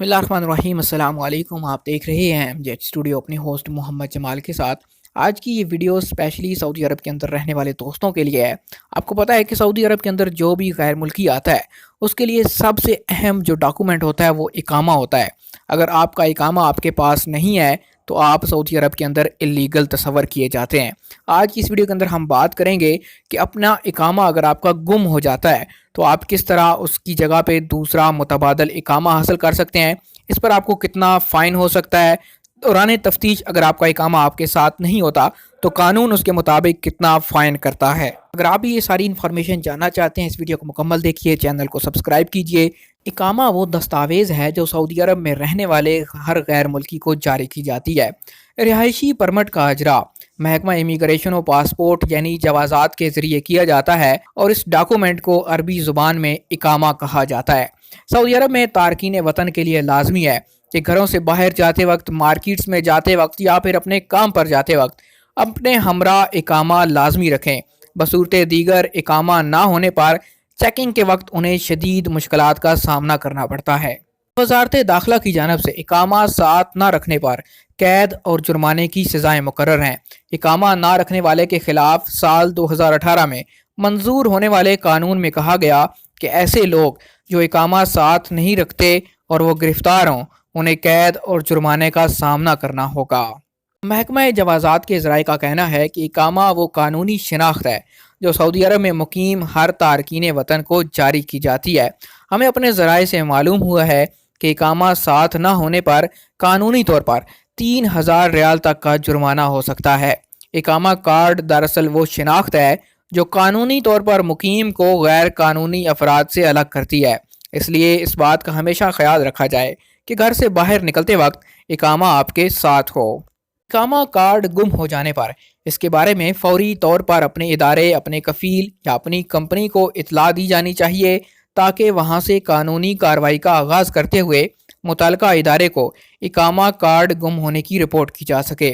बिस्मिल्लाहिर्रहमानिर्रहीम। अस्सलाम वालेकुम। आप देख रहे हैं एमजेएच स्टूडियो अपने होस्ट मोहम्मद जमाल के साथ। आज की ये वीडियो स्पेशली सऊदी अरब के अंदर रहने वाले दोस्तों के लिए है। आपको पता है कि सऊदी अरब के अंदर जो भी गैर मुल्की आता है उसके लिए सबसे अहम जो डॉक्यूमेंट होता है वो इकामा होता है। अगर आपका इकामा आपके पास नहीं है तो आप सऊदी अरब के अंदर इलीगल तस्वर किए जाते हैं। आज की इस वीडियो के अंदर हम बात करेंगे कि अपना इकामा अगर आपका गुम हो जाता है तो आप किस तरह उसकी जगह पे दूसरा मुतबादल इकामा हासिल कर सकते हैं, इस पर आपको कितना फ़ाइन हो सकता है, दौरान तफ्तीश अगर आपका इकामा आपके साथ नहीं होता तो कानून उसके मुताबिक कितना फ़ाइन करता है। अगर आप भी ये सारी इन्फॉर्मेशन जानना चाहते हैं इस वीडियो को मुकम्मल देखिए, चैनल को सब्सक्राइब कीजिए। इकामा वो दस्तावेज़ है जो सऊदी अरब में रहने वाले हर गैर मुल्की को जारी की जाती है। रिहायशी परमिट का अजरा महकमा इमिग्रेशन और पासपोर्ट यानी जवाज़ात के ज़रिए किया जाता है और इस डॉक्यूमेंट को अरबी ज़ुबान में इकामा कहा जाता है। सऊदी अरब में तारकीन वतन के लिए लाजमी है कि घरों से बाहर जाते वक्त, मार्केट्स में जाते वक्त या फिर अपने काम पर जाते वक्त अपने हमरा इकामा लाजमी रखें। बसूरत दीगर इकामा ना होने पर चेकिंग के वक्त उन्हें शदीद मुश्किलात का सामना करना पड़ता है। वजारत दाखिला की जानब से इकामा साथ न रखने पर कैद और जुर्माने की सज़ाएं मुकर्रर हैं। इकामा ना रखने वाले के खिलाफ साल 2018 में मंजूर होने वाले कानून में कहा गया कि ऐसे लोग जो इकामा साथ नहीं रखते और वो गिरफ्तार हों उन्हें कैद और जुर्माने का सामना करना होगा। महकमा जवाज़ात के ज़राए का कहना है कि इकामा वो कानूनी शनाख्त है जो सऊदी अरब में मुकीम हर तारकीन वतन को जारी की जाती है। हमें अपने ज़राए से मालूम हुआ है कि इकामा साथ न होने पर कानूनी तौर पर 3000 रियाल तक का जुर्माना हो सकता है। इकामा कार्ड दरअसल वो शनाख्त है जो कानूनी तौर पर मुकीम को गैर कानूनी अफराद से अलग करती है। इसलिए इस बात का हमेशा ख्याल रखा जाए कि घर से बाहर निकलते वक्त इकामा आपके साथ हो। इकामा कार्ड गुम हो जाने पर इसके बारे में फौरी तौर पर अपने इदारे, अपने कफील या अपनी कंपनी को इतला दी जानी चाहिए ताकि वहां से कानूनी कार्रवाई का आगाज़ करते हुए मुतल्लिका इदारे को इकामा कार्ड गुम होने की रिपोर्ट की जा सके।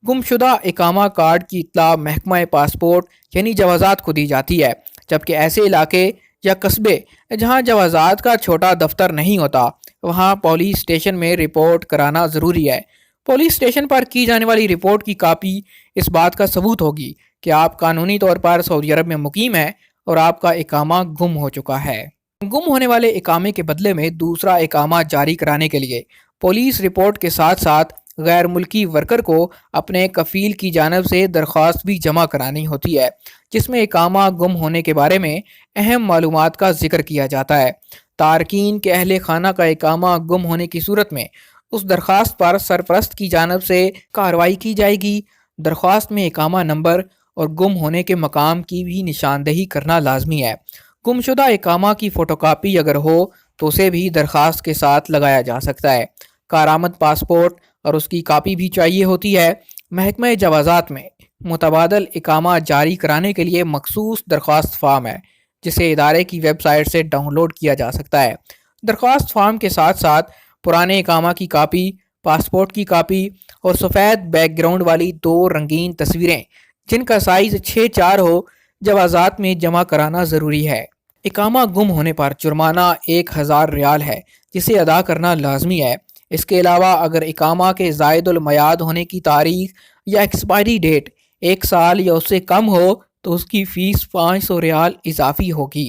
गुमशुदा इकामा कार्ड की इतला महकमा पासपोर्ट यानी जवाज़ात को दी जाती है, जबकि ऐसे इलाके या कस्बे जहां जवाज़ात का छोटा दफ्तर नहीं होता वहां पुलिस स्टेशन में रिपोर्ट कराना ज़रूरी है। पुलिस स्टेशन पर की जाने वाली रिपोर्ट की कापी इस बात का सबूत होगी कि आप कानूनी तौर पर सऊदी अरब में मुकीम हैं और आपका इकामा गुम हो चुका है। गुम होने वाले इकामे के बदले में दूसरा इकामा जारी कराने के लिए पुलिस रिपोर्ट के साथ साथ गैर मुल्की वर्कर को अपने कफील की जानब से दरख्वास्त भी जमा करानी होती है, जिसमें इकामा गुम होने के बारे में अहम मालूमात का जिक्र किया जाता है। तारकीन के अहले खाना का इकामा गुम होने की सूरत में उस दरख्वास्त पर सरपरस्त की जानब से कार्रवाई की जाएगी। दरख्वास्त में इकामा नंबर और गुम होने के मकाम की भी निशानदेही करना लाजमी है। गुमशुदा इकामा की फ़ोटोकॉपी अगर हो तो उसे भी दरख्वास्त के साथ लगाया जा सकता है। कारामद पासपोर्ट और उसकी कापी भी चाहिए होती है। महकमा जवाज़ात में मुतबादल इकामा जारी कराने के लिए मखसूस दरख्वास्त फार्म है जिसे इदारे की वेबसाइट से डाउनलोड किया जा सकता है। दरख्वास्त फार्म के साथ साथ पुराने इकामा की कापी, पासपोर्ट की कापी और सफ़ेद बैकग्राउंड वाली 2 रंगीन तस्वीरें जिनका साइज़ 6x4 हो जवाज़ात में जमा कराना ज़रूरी है। इकामा गुम होने पर जुर्माना 1000 रियाल है जिसे अदा करना लाजमी है। इसके अलावा अगर इकामा के ज़ायदुल मयाद होने की तारीख या एक्सपायरी डेट 1 साल या उससे कम हो तो उसकी फ़ीस 500 रियाल इजाफी होगी।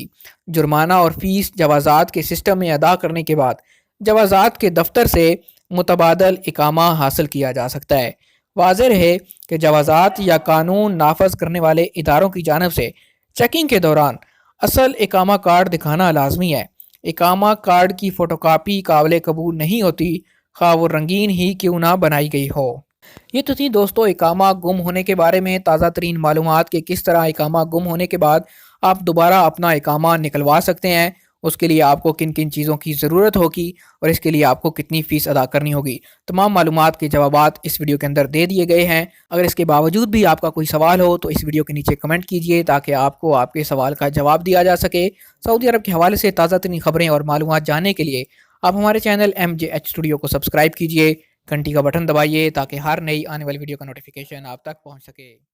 जुर्माना और फ़ीस जवाज़ात के सिस्टम में अदा करने के बाद जवाज़ात के दफ्तर से मुतबादल इकामा हासिल किया जा सकता है। वाज़ेह रहे कि जवाज़ात या कानून नाफज करने वाले इदारों की जानब से चेकिंग के दौरान असल इकामा कार्ड दिखाना लाजमी है। इकामा कार्ड की फ़ोटोकॉपी काबिल कबूल नहीं होती, खा वो रंगीन ही क्यों ना बनाई गई हो। ये तो थी दोस्तों इकामा गुम होने के बारे में ताज़ा तरीन मालूमात कि किस तरह इकामा गुम होने के बाद आप दोबारा अपना इकामा निकलवा सकते हैं, उसके लिए आपको किन किन चीज़ों की ज़रूरत होगी और इसके लिए आपको कितनी फ़ीस अदा करनी होगी। तमाम मालूमात के जवाबात इस वीडियो के अंदर दे दिए गए हैं। अगर इसके बावजूद भी आपका कोई सवाल हो तो इस वीडियो के नीचे कमेंट कीजिए ताकि आपको आपके सवाल का जवाब दिया जा सके। सऊदी अरब के हवाले से ताज़ा तरीन खबरें और मालूमात जानने के लिए आप हमारे चैनल एमजेएच स्टूडियो को सब्सक्राइब कीजिए, घंटी का बटन दबाइए ताकि हर नई आने वाली वीडियो का नोटिफिकेशन आप तक पहुँच सके।